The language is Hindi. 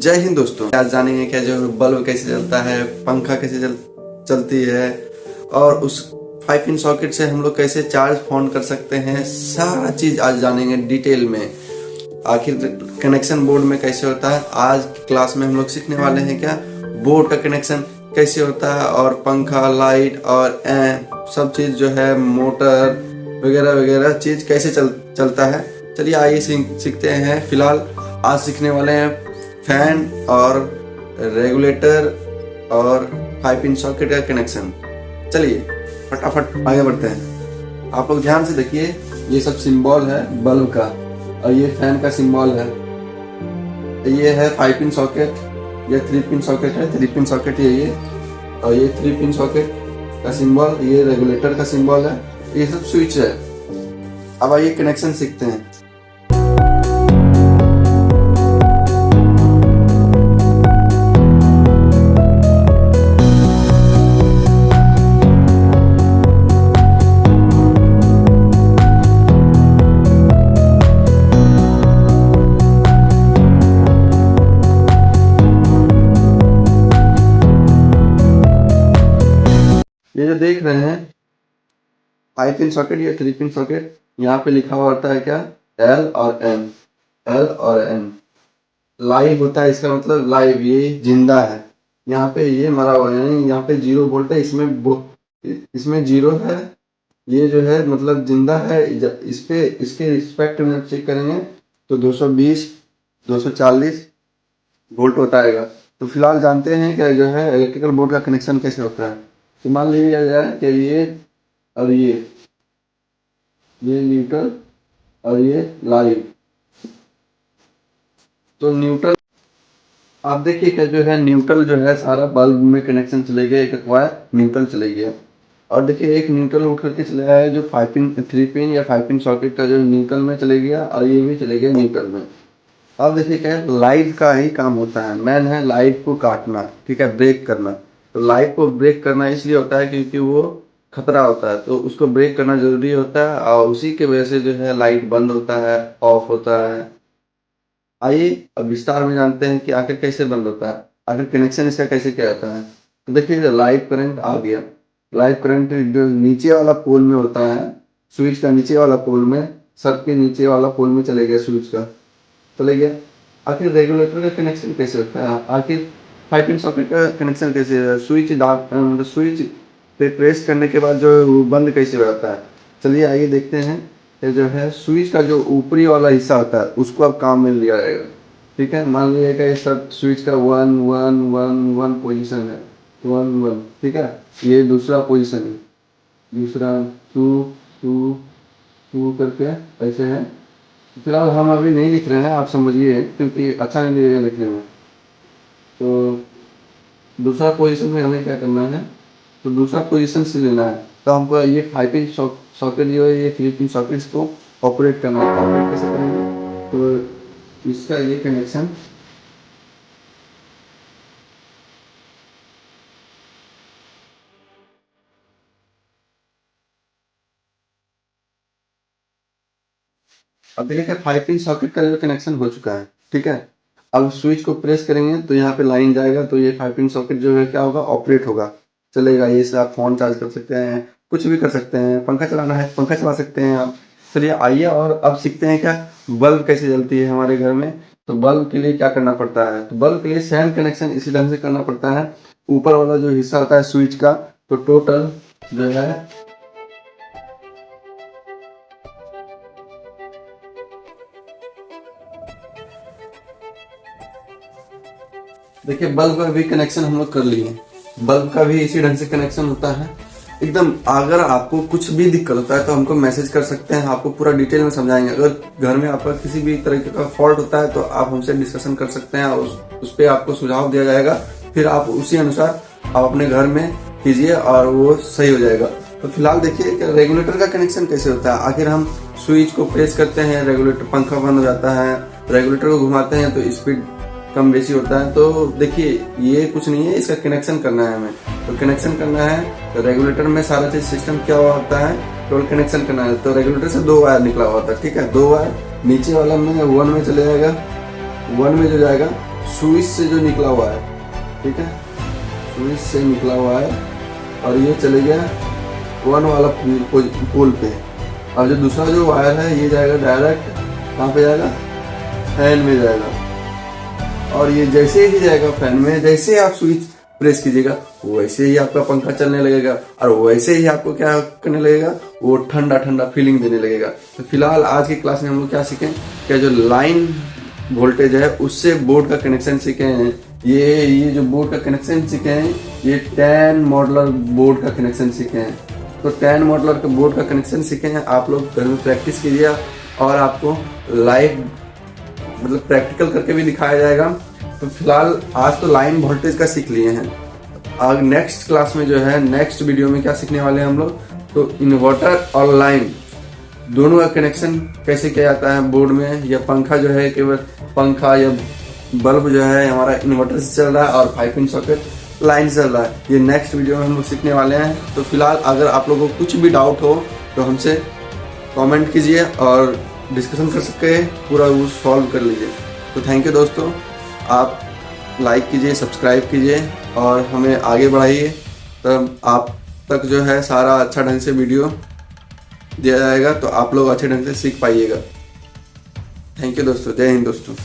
जय हिंद दोस्तों। आज जानेंगे क्या जो बल्ब कैसे चलता है, पंखा कैसे चलती है और उस 5 पिन सॉकेट से हम लोग कैसे चार्ज फोन कर सकते हैं। सारा चीज आज जानेंगे डिटेल में। आखिर कनेक्शन बोर्ड में कैसे होता है, आज की क्लास में हम लोग सीखने वाले हैं क्या बोर्ड का कनेक्शन कैसे होता है, और पंखा, लाइट और सब चीज जो है, मोटर वगैरह वगैरह चीज कैसे चलता है। चलिए आइए सीखते हैं। फिलहाल आज सीखने वाले हैं फैन और रेगुलेटर और 5 पिन सॉकेट का कनेक्शन। चलिए फटाफट आगे बढ़ते हैं। आप लोग ध्यान से देखिए, ये सब सिंबल है बल्ब का और ये फैन का सिंबल है। ये है 5 पिन सॉकेट, ये 3 पिन सॉकेट है, 3 पिन सॉकेट ये और ये 3 पिन सॉकेट का सिंबल, ये रेगुलेटर का सिंबल है, ये सब स्विच है। अब आइए कनेक्शन सीखते हैं। ये जो देख रहे हैं 5 पिन सॉकेट या 3 पिन सॉकेट, यहाँ पे लिखा हुआ होता है क्या, L और N, L और N। लाइव होता है, इसका मतलब लाइव, ये जिंदा है। यहाँ पे ये मरा हुआ है, यहाँ पे 0 वोल्ट है, इसमें 0 है। ये जो है मतलब जिंदा है। इसके रिस्पेक्ट में चेक करेंगे तो 220 240 वोल्ट होता है। तो फिलहाल जानते हैं कि जो है इलेक्ट्रिकल बोर्ड का कनेक्शन कैसे होता है। तो मान लिया जाए कि ये और ये न्यूट्रल और ये लाइव। तो न्यूट्रल आप देखिए कि जो है न्यूट्रल जो है सारा बल्ब में कनेक्शन चले गए, एक वायर न्यूट्रल चले गया। और देखिए एक न्यूट्रल उठ करके चले आया है जो 5 पिन 3 पिन या 5 पिन सॉकेट का जो न्यूट्रल में चले गया, और ये भी चले गया न्यूट्रल में। अब देखिए क्या है, लाइट का ही काम होता है, मैन है लाइट को काटना, ठीक है, ब्रेक करना। तो लाइट को ब्रेक करना इसलिए होता है क्योंकि वो खतरा होता है, तो उसको ब्रेक करना जरूरी होता है, और उसी के वजह से जो है लाइट बंद होता है, ऑफ होता है। आइए अब विस्तार में जानते हैं कि आखिर कैसे बंद होता है, आखिर कनेक्शन इसका कैसे क्या होता है। तो देखिए लाइट करंट आ गया, लाइट करंट जो नीचे वाला पोल में होता है, स्विच का नीचे वाला पोल में, सब के नीचे वाला पोल में चले गया, स्विच का चले गया। आखिर रेगुलेटर का कनेक्शन कैसे होता है, आखिर 5 पिन सॉकेट का कनेक्शन कैसे है, स्विच पे प्रेस करने के बाद जो बंद कैसे हो जाता है। चलिए आइए देखते हैं। ये जो है स्विच का जो ऊपरी वाला हिस्सा होता है उसको अब काम में लिया जाएगा, ठीक है। मान लीजिएगा ये सब स्विच का 1 1 1 1 पोजीशन है, 1 1, ठीक है। ये दूसरा पोजीशन है, दूसरा 2 2 2 करके ऐसे है। फिलहाल हम अभी नहीं लिख रहे हैं, आप समझिए, क्योंकि अच्छा नहीं लगेगा लिखने में। तो दूसरा पोजीशन में हमें क्या करना है, तो दूसरा पोजीशन से लेना है। तो हमको ये 5 पिन सॉकेट जो है, ये 3 पिन सॉकेट्स को ऑपरेट करना है। ऑपरेट कैसे करेंगे, तो इसका ये कनेक्शन अब देखिए 5 पिन सॉकेट का जो कनेक्शन हो चुका है, ठीक है। अब स्विच को प्रेस करेंगे तो यहाँ पे लाइन जाएगा, तो ये 5 पिन सॉकेट जो है क्या होगा, ऑपरेट होगा, चलेगा। ये से आप फोन चार्ज कर सकते हैं, कुछ भी कर सकते हैं, पंखा चलाना है पंखा चला सकते हैं आप। चलिए आइए और अब सीखते हैं क्या बल्ब कैसे जलती है हमारे घर में। तो बल्ब के लिए क्या करना पड़ता है, तो बल्ब के लिए सेम कनेक्शन इसी ढंग से करना पड़ता है। ऊपर वाला जो हिस्सा होता है स्विच का, तो टोटल जो है देखिए बल्ब का भी कनेक्शन हम लोग कर लिए। बल्ब का भी इसी ढंग से कनेक्शन होता है एकदम। अगर आपको कुछ भी दिक्कत होता है तो हमको मैसेज कर सकते हैं, आपको पूरा डिटेल में समझाएंगे। अगर घर में आपका किसी भी तरीके का फॉल्ट होता है तो आप हमसे डिस्कशन कर सकते हैं, उस पर आपको सुझाव दिया जाएगा। फिर आप उसी अनुसार आप अपने घर में कीजिए और वो सही हो जाएगा। तो फिलहाल देखिए कि रेगुलेटर का कनेक्शन कैसे होता है। आखिर हम स्विच को प्रेस करते हैं, रेगुलेटर पंखा बंद हो जाता है, रेगुलेटर को घुमाते हैं तो स्पीड कम बेसी होता है। तो देखिए ये कुछ नहीं है, इसका कनेक्शन करना है हमें। तो कनेक्शन करना है तो रेगुलेटर में सारा चीज सिस्टम क्या हुआ होता है, केवल कनेक्शन करना है। तो रेगुलेटर से 2 वायर निकला हुआ होता है, ठीक है। 2 वायर नीचे वाला में 1 में चले जाएगा, 1 में जो जाएगा स्विच से जो निकला हुआ है, ठीक है, स्विच से निकला हुआ है और ये चले गया 1 वाला पोल पे। और जो दूसरा जो वायर है ये जाएगा डायरेक्ट कहाँ पे जाएगा, फैन में जाएगा। और ये जैसे ही जाएगा फैन में, जैसे ही आप स्विच प्रेस कीजिएगा वैसे ही आपका पंखा चलने लगेगा और वैसे ही आपको क्या करने लगेगा, वो ठंडा ठंडा फीलिंग देने लगेगा। तो फिलहाल आज की क्लास में हम लोग क्या सीखें, क्या जो लाइन वोल्टेज है उससे बोर्ड का कनेक्शन सीखे हैं। ये जो बोर्ड का कनेक्शन सीखे हैं ये 10 मॉडलर बोर्ड का कनेक्शन सीखे हैं। तो 10 मॉडलर के बोर्ड का कनेक्शन सीखे हैं, आप लोग घर में प्रैक्टिस कीजिए और आपको लाइव मतलब प्रैक्टिकल करके भी दिखाया जाएगा। तो फिलहाल आज तो लाइन वोल्टेज का सीख लिए हैं। आज नेक्स्ट क्लास में जो है, नेक्स्ट वीडियो में क्या सीखने वाले हैं हम लोग, तो इन्वर्टर और लाइन दोनों का कनेक्शन कैसे किया जाता है बोर्ड में। या पंखा जो है केवल पंखा या बल्ब जो है हमारा इन्वर्टर से चल रहा है और 5 पिन सॉकेट लाइन से चल रहा है, ये नेक्स्ट वीडियो में हम लोग सीखने वाले हैं। तो फिलहाल अगर आप लोगों को कुछ भी डाउट हो तो हमसे कमेंट कीजिए और डिस्कशन कर सकते हैं, पूरा वो सॉल्व कर लीजिए। तो थैंक यू दोस्तों, आप लाइक कीजिए, सब्सक्राइब कीजिए और हमें आगे बढ़ाइए, तब आप तक जो है सारा अच्छा ढंग से वीडियो दिया जाएगा तो आप लोग अच्छे ढंग से सीख पाइएगा। थैंक यू दोस्तों, जय हिंद दोस्तों।